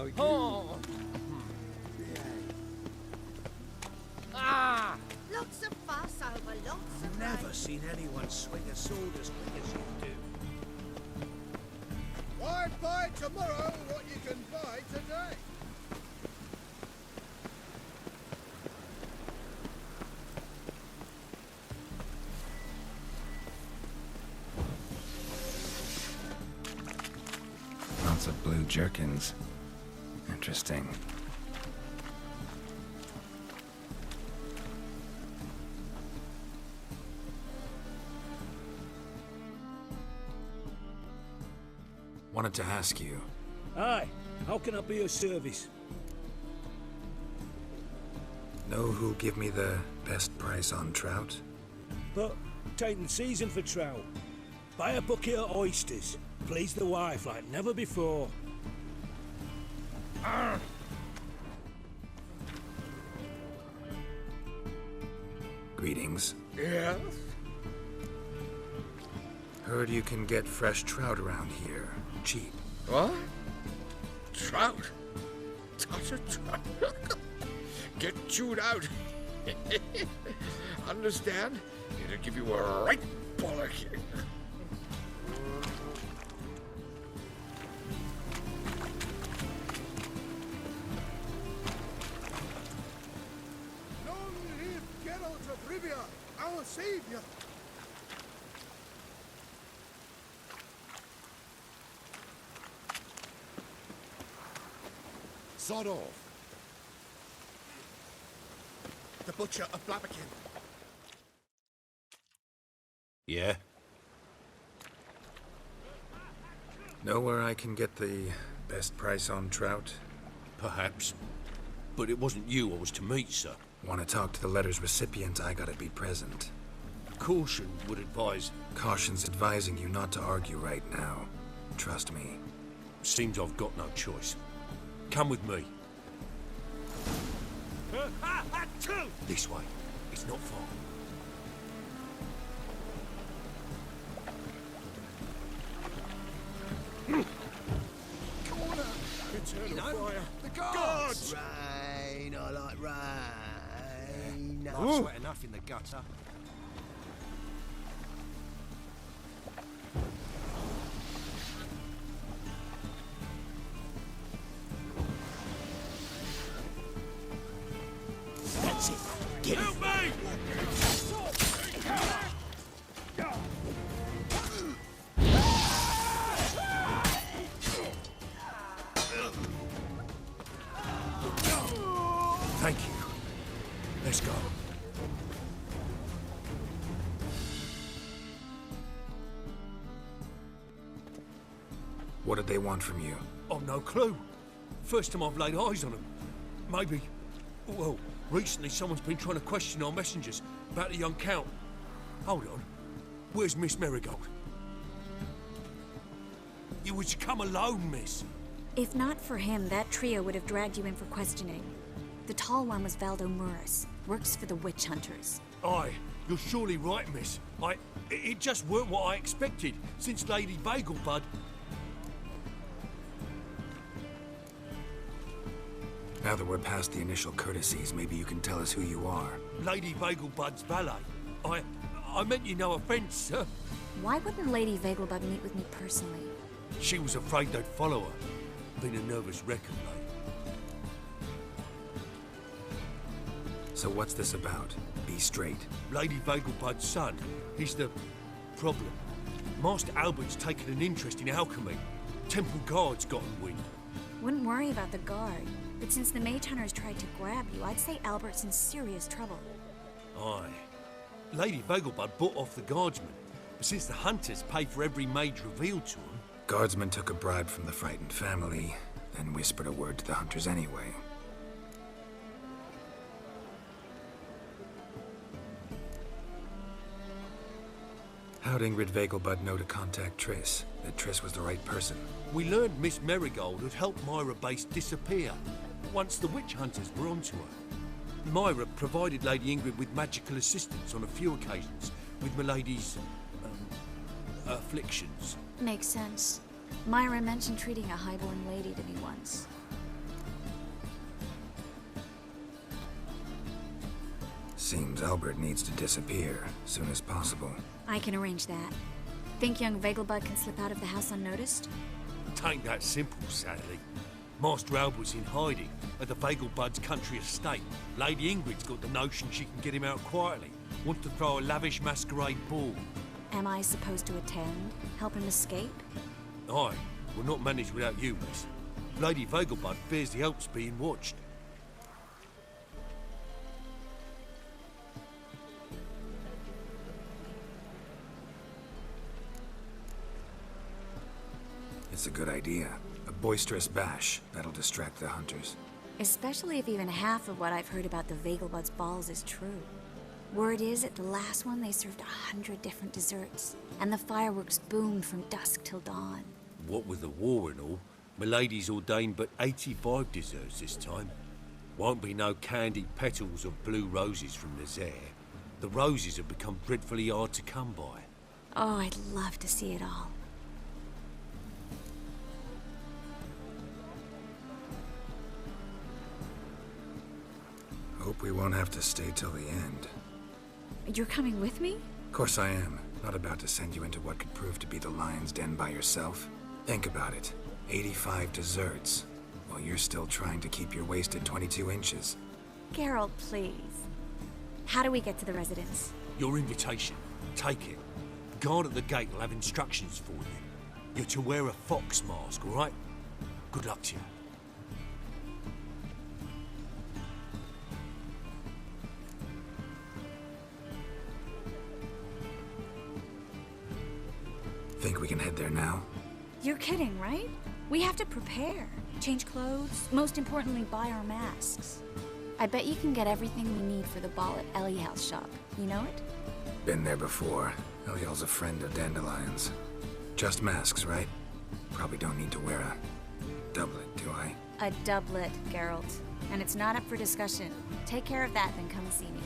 Now you... Oh! Ah! Lots of fuss over lots of Never rain. seen anyone swing a sword as quick as you do. Why buy tomorrow what you can buy today? Lots of blue jerkins. Interesting. Wanted to ask you. Aye, how can I be of service? Know who'll give me the best price on trout? But taking season for trout. Buy a bucket of oysters. Please the wife like never before. Greetings. Yes? Heard you can get fresh trout around here. Cheap. What? Trout? Touch a trout? Get chewed out. Understand? It'll give you a right bollocking. Long live Geralt of Rivia, our savior! Sod off. The Butcher of Blaviken. Yeah? Know where I can get the best price on trout? Perhaps. But it wasn't you I was to meet, sir. Want to talk to the letter's recipient, I gotta be present. Caution would advise... Caution's advising you not to argue right now. Trust me. Seems I've got no choice. Come with me. This way. It's not far. Eternal fire. The guards! Rain, I like rain. I've sweat enough in the gutter. That's it. Get it. Thank you. Let's go. What did they want from you? I've no clue. First time I've laid eyes on them. Maybe... Well, recently someone's been trying to question our messengers about the young Count. Hold on. Where's Miss Marigold? You was to come alone, miss. If not for him, that trio would have dragged you in for questioning. The tall one was Valdo Muris, works for the witch hunters. Aye, you're surely right, miss. It just weren't what I expected, since Lady Bagelbud... Now that we're past the initial courtesies, maybe you can tell us who you are. Lady Bagelbud's valet. I meant you no offence, sir. Why wouldn't Lady Vegelbud meet with me personally? She was afraid they'd follow her. Been a nervous wreck of late. So what's this about? Be straight. Lady Vegelbud's son, he's the problem. Master Albert's taken an interest in alchemy. Temple Guard's gotten wind. Wouldn't worry about the guard, but since the mage hunters tried to grab you, I'd say Albert's in serious trouble. Aye. Lady Vegelbud bought off the guardsmen, but since the hunters pay for every mage revealed to them... Guardsmen took a bribe from the frightened family, then whispered a word to the hunters anyway. How'd Ingrid Vegelbud know to contact Triss? That Triss was the right person? We learned Miss Marigold had helped Myra Base disappear, once the witch hunters were onto her. Myra provided Lady Ingrid with magical assistance on a few occasions, with Milady's... afflictions. Makes sense. Myra mentioned treating a highborn lady to me once. Seems Albert needs to disappear soon as possible. I can arrange that. Think young Vegelbud can slip out of the house unnoticed? Tain't that simple, sadly. Master Albert's in hiding at the Vegelbud's country estate. Lady Ingrid's got the notion she can get him out quietly. Wants to throw a lavish masquerade ball. Am I supposed to attend? Help him escape? Aye, will not manage without you, miss. Lady Vegelbud fears the Alps being watched. It's a good idea. A boisterous bash that'll distract the hunters. Especially if even half of what I've heard about the Vegelbud's balls is true. Word is, at the last one, they served 100 different desserts, and the fireworks boomed from dusk till dawn. What with the war and all, Milady's ordained but 85 desserts this time. Won't be no candied petals of blue roses from Nazaire. The roses have become dreadfully hard to come by. Oh, I'd love to see it all. Hope we won't have to stay till the end. You're coming with me? Of course I am. Not about to send you into what could prove to be the lion's den by yourself. Think about it. 85 desserts, while you're still trying to keep your waist at 22 inches. Geralt, please. How do we get to the residence? Your invitation. Take it. Guard at the gate will have instructions for you. You're to wear a fox mask, all right? Good luck to you. Think we can head there now? You're kidding, right? We have to prepare. Change clothes. Most importantly, buy our masks. I bet you can get everything we need for the ball at Eliel's shop. You know it? Been there before. Eliel's a friend of Dandelion's. Just masks, right? Probably don't need to wear a doublet, do I? A doublet, Geralt. And it's not up for discussion. Take care of that, then come see me.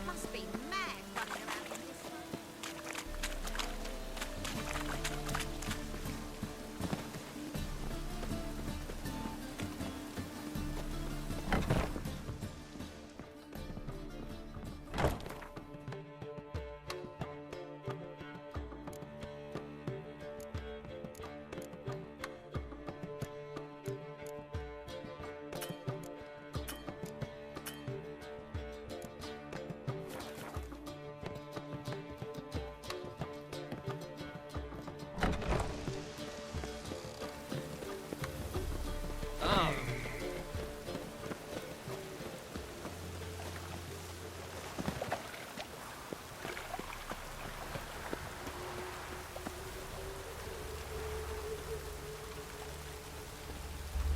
Must be mad running around in this one.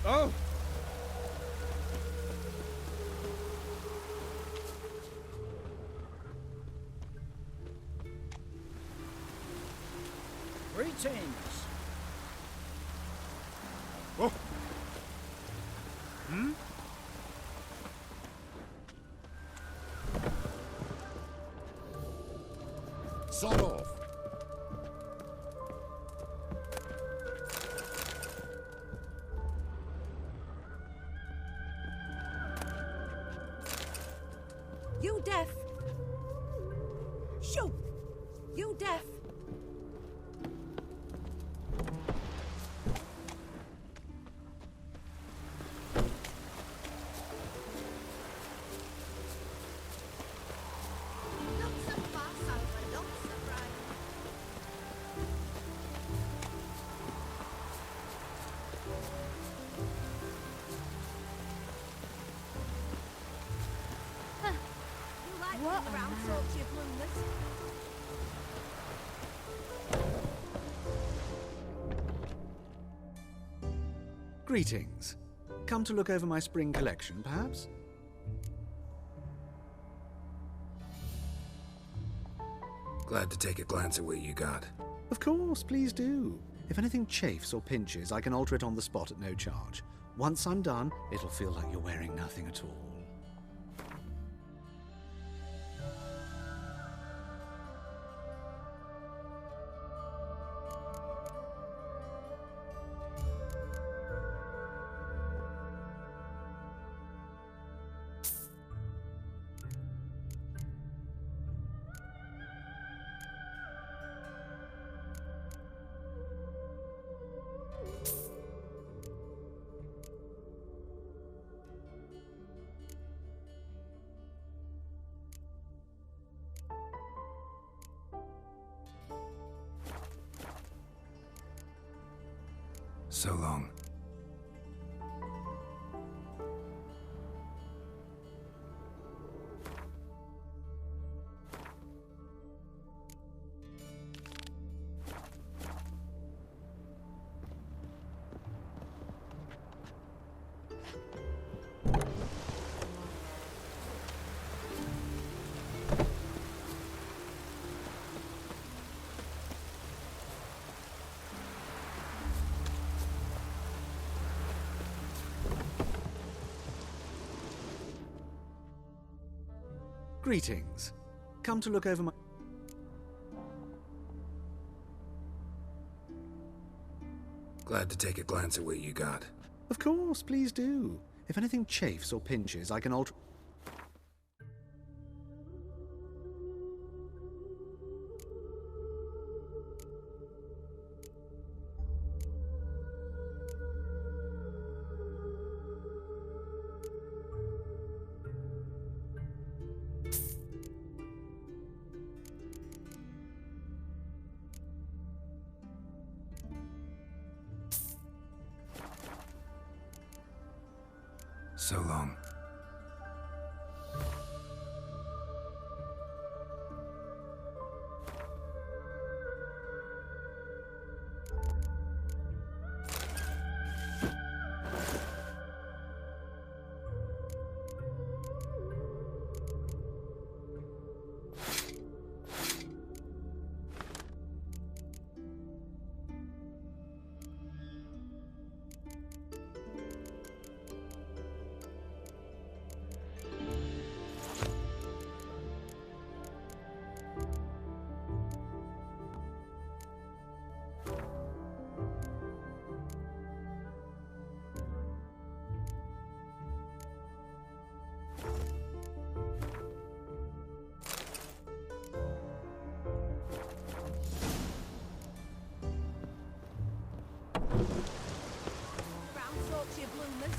Oh! Greetings. Oh! Sod off! You deaf? Shoot! You deaf? Lots of fuss over lots of rain. Huh. You like What being around a sorts of rumors. Greetings. Come to look over my spring collection, perhaps? Glad to take a glance at what you got. Of course, please do. If anything chafes or pinches, I can alter it on the spot at no charge. Once I'm done, it'll feel like you're wearing nothing at all. So long. Greetings. Come to look over my... Glad to take a glance at what you got. Of course, please do. If anything chafes or pinches, I can alter... So long. Brown socks, you bloomers.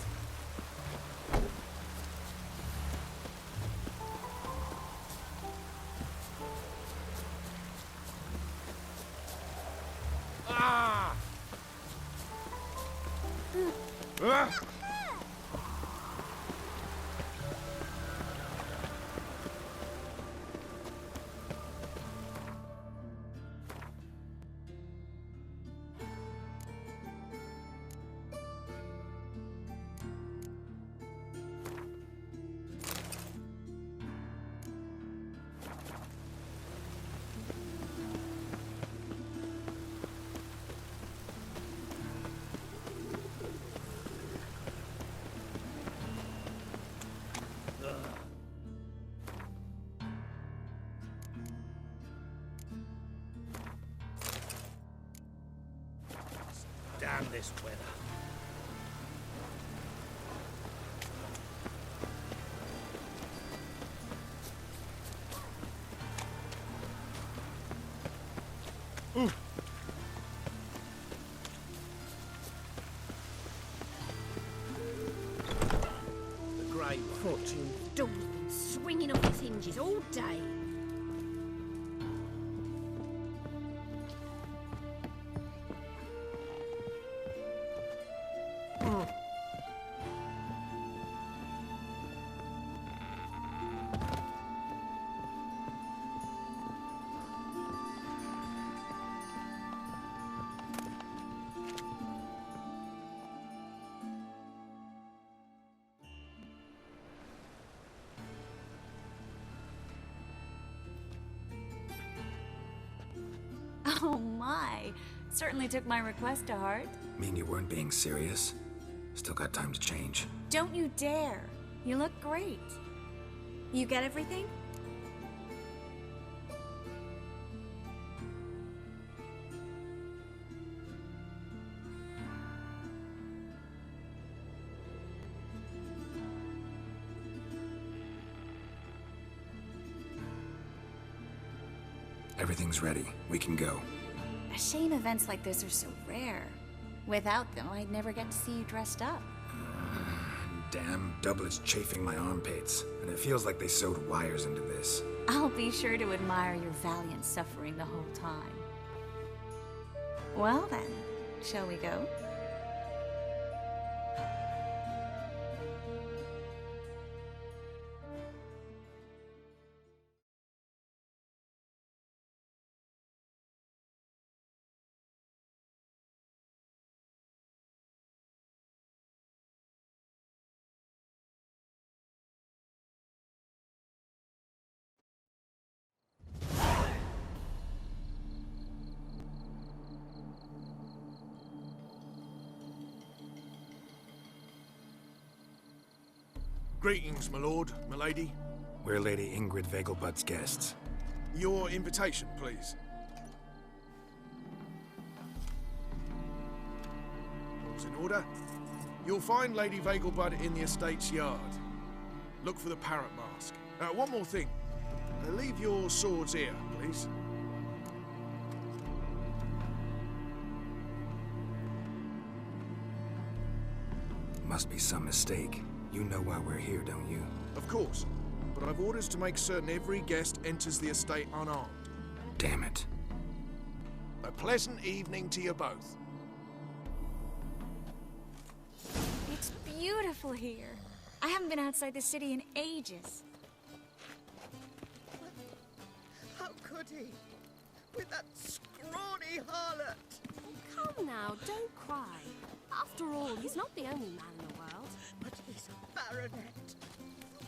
Damn this weather. The grey one. Fortune. Door's been swinging off its hinges all day. Oh my! Certainly took my request to heart. Mean you weren't being serious? Still got time to change. Don't you dare. You look great. You get everything? Everything's ready. We can go. A shame events like this are so rare. Without them, I'd never get to see you dressed up. Damn, Dublet's chafing my armpits, and it feels like they sewed wires into this. I'll be sure to admire your valiant suffering the whole time. Well then, shall we go? Greetings, my lord, my lady. We're Lady Ingrid Vegelbud's guests. Your invitation, please. All's in order. You'll find Lady Vegelbud in the estate's yard. Look for the parrot mask. One more thing. Leave your swords here, please. Must be some mistake. You know why we're here, don't you? Of course. But I've orders to make certain every guest enters the estate unarmed. Damn it. A pleasant evening to you both. It's beautiful here. I haven't been outside the city in ages. How could he? With that scrawny harlot. Come now, don't cry. After all, he's not the only man in the world. But he's a baronet.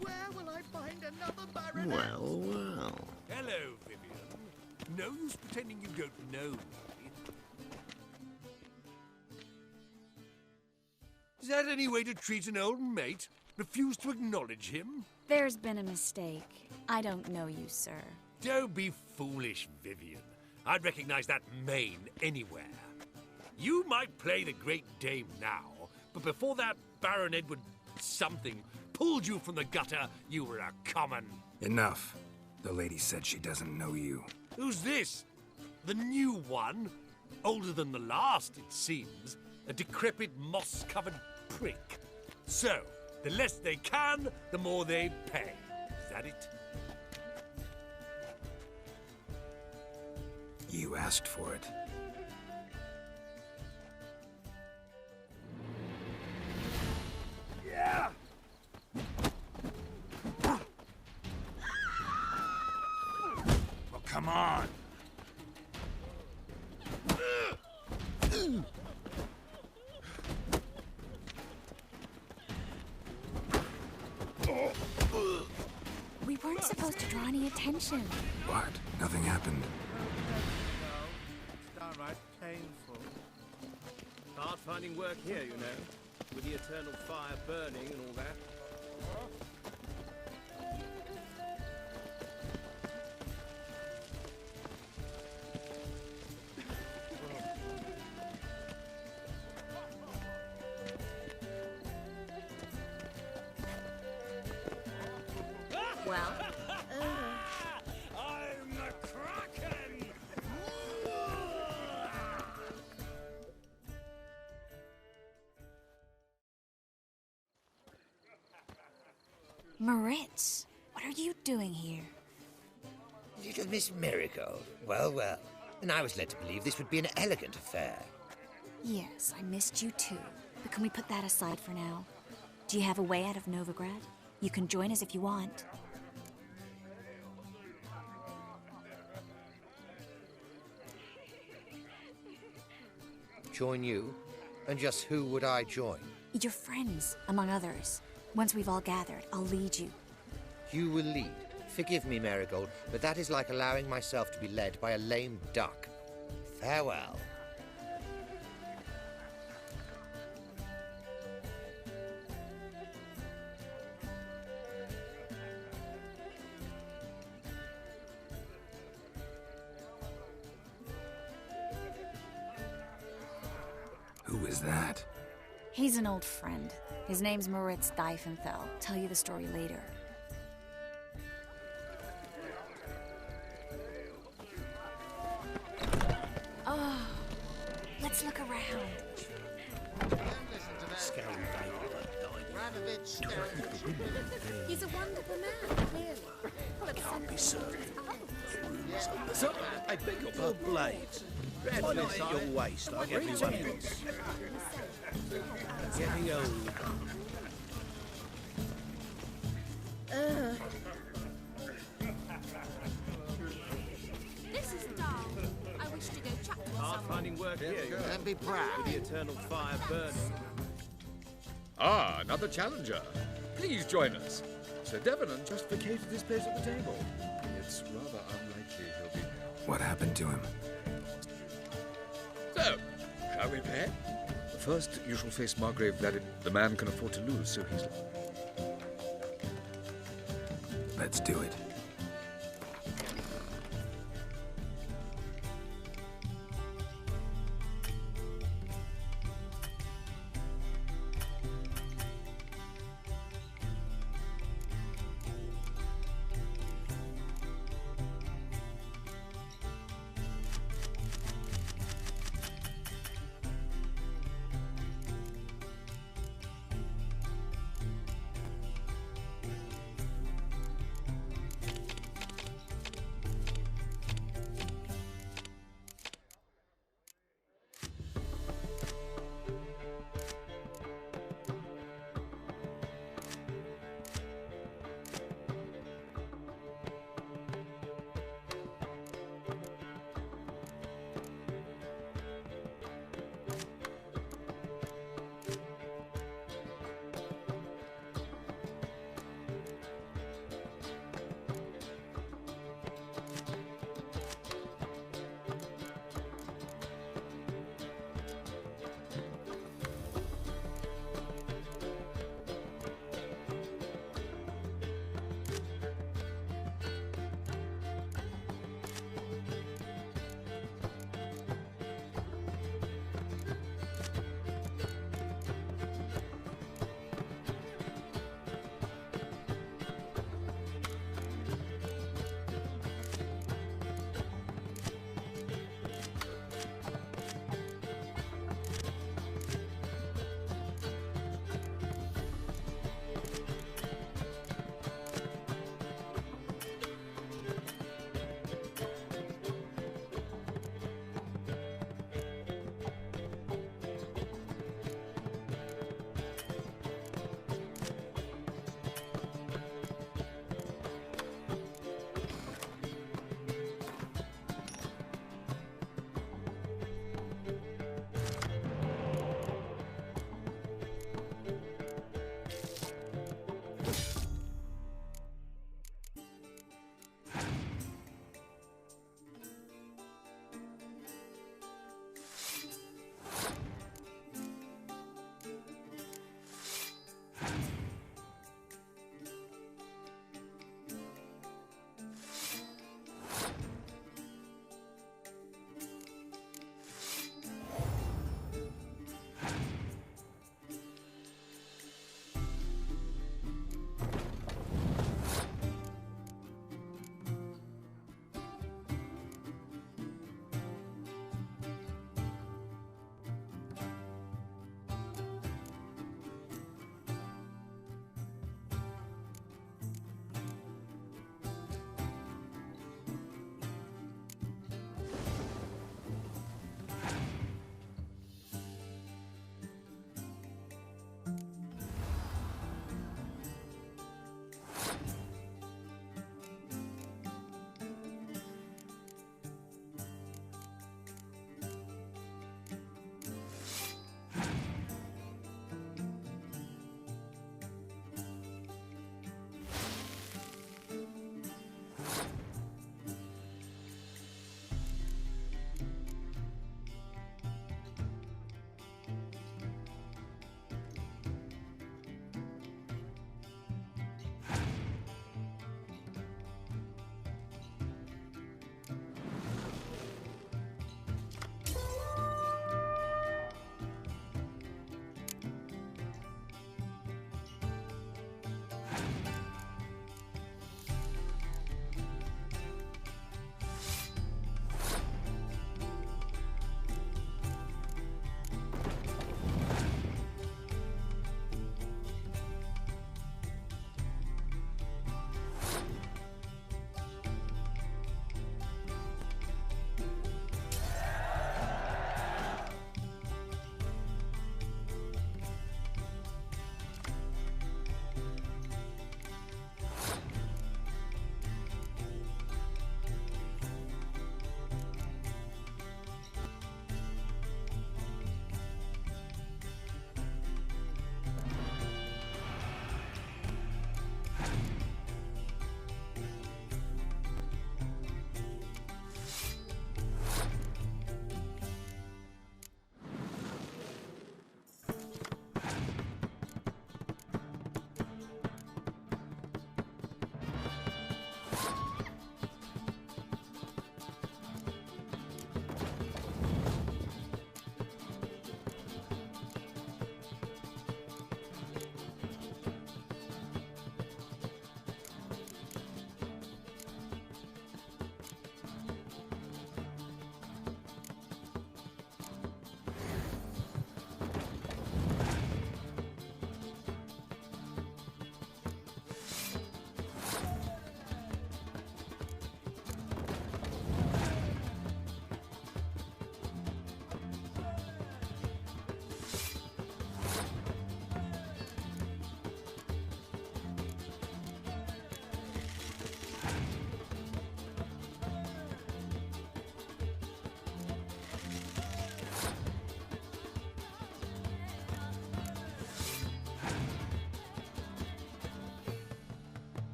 Where will I find another baronet? Well. Hello, Vivian. No use pretending you don't know me. Is that any way to treat an old mate? Refuse to acknowledge him? There's been a mistake. I don't know you, sir. Don't be foolish, Vivian. I'd recognize that mane anywhere. You might play the Great Dame now, but before that Baron Edward something pulled you from the gutter, you were a common... Enough. The lady said she doesn't know you. Who's this? The new one? Older than the last, it seems. A decrepit, moss-covered prick. So, the less they can, the more they pay. Is that it? You asked for it. Yeah! Well, come on! We weren't supposed to draw any attention. What? Nothing happened. It's downright painful. Hard finding work here, you know, with the eternal fire burning and all that. Well, I'm the Kraken! Moritz, what are you doing here? Little Miss Marigold. Well. And I was led to believe this would be an elegant affair. Yes, I missed you too. But can we put that aside for now? Do you have a way out of Novigrad? You can join us if you want. Join you? And just who would I join? Your friends, among others. Once we've all gathered, I'll lead you. You will lead. Forgive me, Marigold, but that is like allowing myself to be led by a lame duck. Farewell. is that? He's an old friend. His name's Moritz Diefenthal. Tell you the story later. Oh, let's look around. He's a wonderful man, clearly. But Can't be served. So, I beg your pardon. Blades. Why not at your waist like everyone else? Getting old. this is dull. I wish to go chat to Hard someone. finding work here, you know, Don't be proud. with the eternal fire burning. Ah, another challenger. Please join us. Sir Devenant just vacated his place at the table. It's rather unlikely he'll be... What happened to him? So, shall we play? First, you shall face Margrave Vladimir. The man can afford to lose, so he's... Let's do it.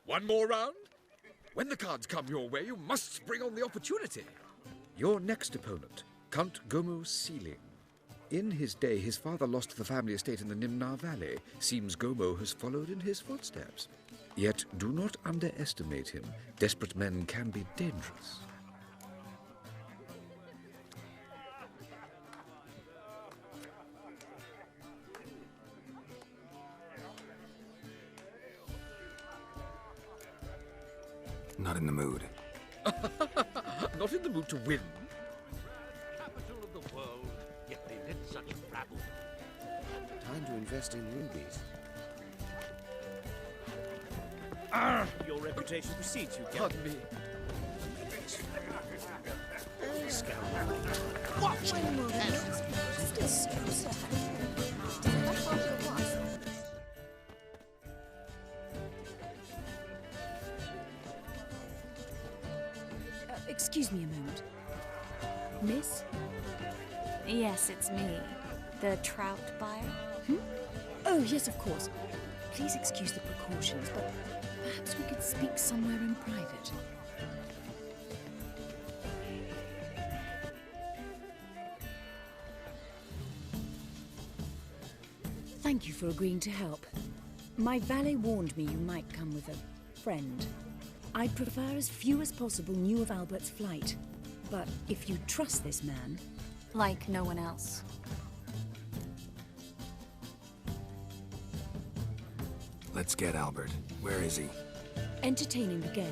One more round? When the cards come your way, you must spring on the opportunity. Your next opponent, Count Gomo Sealing. In his day, his father lost the family estate in the Nimnar Valley. Seems Gomo has followed in his footsteps. Yet do not underestimate him. Desperate men can be dangerous. Not in the mood. Not in the mood to win. Capital of the world, yet they let such rabble. Time to invest in rubies. Your reputation precedes you, Pardon me. Watch Excuse me a moment. Miss? Yes, it's me. The trout buyer? Oh, yes, of course. Please excuse the precautions, but perhaps we could speak somewhere in private. Thank you for agreeing to help. My valet warned me you might come with a friend. I'd prefer as few as possible knew of Albert's flight. But if you trust this man... Like no one else. Let's get Albert. Where is he? Entertaining the guests.